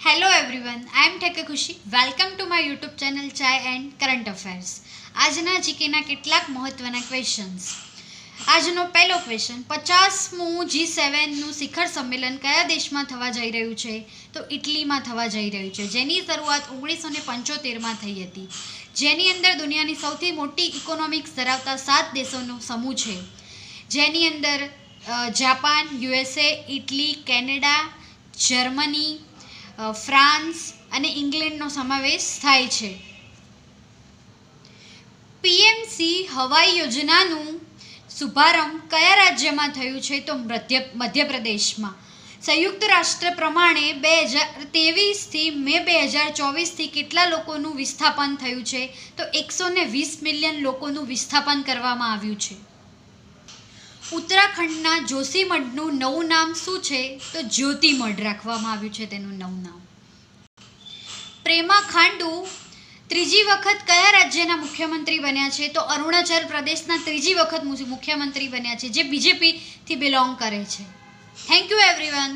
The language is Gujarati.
હેલો એવરીવન, આઈ એમ ઠેકે ખુશી. Welcome to my YouTube channel ચાય એન્ડ કરંટ અફેર્સ. આજના જીકેના કેટલાક મહત્વના ક્વેશ્ચન્સ. આજનો પહેલો ક્વેશ્ચન, 50મું G7નું શિખર સંમેલન કયા દેશમાં થવા જઈ રહ્યું છે? તો ઇટલીમાં થવા જઈ રહ્યું છે, જેની શરૂઆત 1975માં થઈ હતી, જેની અંદર દુનિયાની સૌથી મોટી ઇકોનોમિક્સ ધરાવતા 7 દેશોનો સમૂહ છે, જેની અંદર Japan, USA, Italy, Canada, Germany, France અને ઇંગ્લેન્ડનો સમાવેશ થાય છે. પીએમસી હવાઈ યોજનાનું શુભારંભ કયા રાજ્યમાં થયું છે? તો મધ્યપ્રદેશમાં. સંયુક્ત રાષ્ટ્ર પ્રમાણે 2023થી મે 2024થી કેટલા લોકોનું વિસ્થાપન થયું છે? તો 120 મિલિયન લોકોનું વિસ્થાપન કરવામાં આવ્યું છે. ઉત્તરાખંડના જોશીમઠનું નવું નામ શું છે? તો જ્યોતિમઠ રાખવામાં આવ્યું છે તેનું નવું નામ. પ્રેમા ખાંડુ ત્રીજી વખત કયા રાજ્યના મુખ્યમંત્રી બન્યા છે? તો અરુણાચલ પ્રદેશના ત્રીજી વખત મુખ્યમંત્રી બન્યા છે, જે બીજેપીથી બિલોંગ કરે છે. Thank you everyone.